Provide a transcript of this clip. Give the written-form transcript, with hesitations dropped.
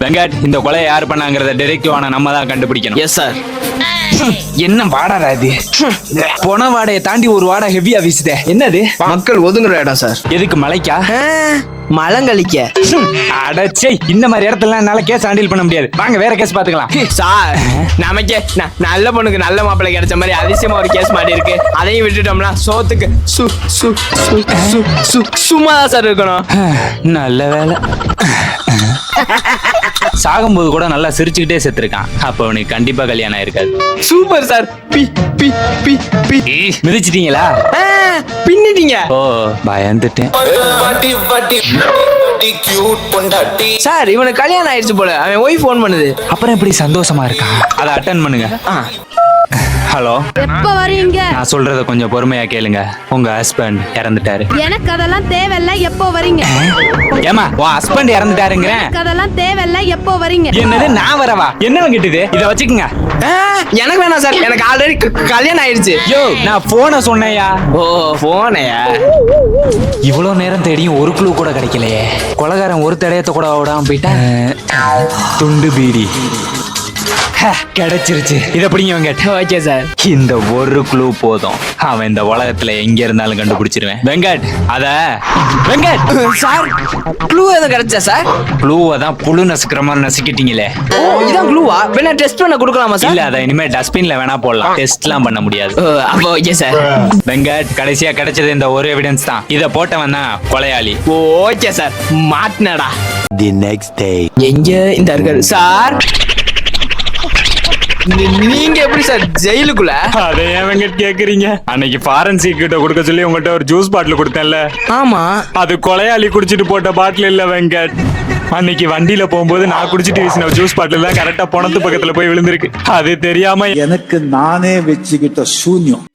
வெங்கட், இந்த கொலை யார் பண்ணாங்கறத டிடெக்டிவான நம்ம தான் கண்டுபிடிக்கணும். Yes sir. என்ன வாடாடா இது? போன வாடையை தாண்டி ஒரு வாடை ஹெவியா வீசுதே. என்னது? மக்கள் ஒதுங்குற இடம் சார். எதுக்கு மலைக்கா? மலங்கழிக்க. அடச்சே, இந்த மாதிரி இடத்துல என்னால கேஸ் ஹேண்டில் பண்ண முடியாது. வாங்க வேற கேஸ் பாத்துக்கலாம். சார், நமக்கே நல்ல பொண்ணுக்கு நல்ல மாப்பிள்ளை கிடைச்ச மாதிரி அதிசயமா ஒரு கேஸ் மாட்டி இருக்கு. அதையும் விட்டுட்டோம்னா சோத்துக்கு சும்மா தான் சார் இருக்கணும். நல்ல வேலை. சாகும்போது கூட நல்லா சிரிச்சுக்கிட்டே செத்துருக்கான். அப்ப அவனுக்கு கண்டிப்பா கல்யாணம் ஆயிருக்காது. Super sir. பி பி பி பி மிதிச்சிட்டீங்களா? பின்னிட்டீங்க. ஓ, பயந்துட்டேன். சார், இவனுக்கு கல்யாணம் ஆயிடுச்சு போல. அவன் ஒய்ஃப் ஃபோன் பண்ணுது. அப்புறம் எப்படி சந்தோஷமா இருக்கான்? அதை அட்டென்ட் பண்ணுங்க. ஹலோ, எப்ப வரீங்க? நான் சொல்றத கொஞ்சம் பொறுமையா கேளுங்க. உங்க ஹஸ்பண்ட் இறந்துட்டாரு. எனக்கு அதெல்லாம் தேவையில்ல. எப்போ வரீங்க? ஏமா, உன் ஹஸ்பண்ட் இறந்துட்டாருங்கிறேன். எனக்கு அதெல்லாம் தேவையில்ல. எப்போ வரீங்க? என்னது? நான் வரவா? என்ன கிட்டுது? இத வச்சுக்கோங்க. எனக்கு வேணாம் சார், எனக்கு ஆல்ரெடி கல்யாணம் ஆயிடுச்சு. யோ, நான் போன சொன்னேயா? ஓ, போனையா? இவ்வளவு நேரம் தேடியும் ஒரு குழு கூட கிடைக்கலையே. கொலகாரன் ஒரு தடயத்தை கூட விடாம போயிட்டான். துண்டு பீடி கிடைச்சிருச்சு. இத பிடிங்க வெங்கட். Okay sir. இந்த ஒரு குழு போதும். அவன் இந்த உலகத்துல எங்க இருந்தாலும் கண்டுபிடிச்சிருவேன். வெங்கட், வெங்கட் சார், க்ளூ எதுவும் கிடைச்சா சார்? க்ளூவை தான் புழு நசுக்கிற மாதிரி நசுக்கிட்டீங்களே. ஓ, இதான் க்ளூவா? வேணா டெஸ்ட் பண்ண கொடுக்கலாமா சார்? இல்ல, அதை இனிமே டஸ்ட்பின்ல வேணா போடலாம். டெஸ்ட்லாம் பண்ண முடியாது. அப்போ ஓகே சார். வெங்கட், கடைசியா கிடைச்சது இந்த ஒரு எவிடன்ஸ் தான். இத போட்டவன் தான் கொலையாளி. ஓகே சார், மாட்டினடா. The next day. எங்க இந்த இருக்காரு சார்? நீங்க எப்படி சார் ஜெயிலுக்குள்ள? அதை ஏன் வெங்கட் கேக்குறீங்க? அன்னைக்கு ஃபாரன்சிக் கிட்ட கொடுக்க சொல்லி உங்கள்கிட்ட ஒரு ஜூஸ் பாட்டில் கொடுத்தேன்ல. ஆமா. அது கொலையாளி குடிச்சிட்டு போட்ட பாட்டில் இல்ல வெங்கட். அன்னைக்கு வண்டியில போகும்போது நான் குடிச்சிட்டு வீசின ஜூஸ் பாட்டில் தான் கரெக்டா பொணத்து பக்கத்துல போய் விழுந்திருக்கு. அது தெரியாம எனக்கு நானே வச்சுக்கிட்ட சூன்யம்.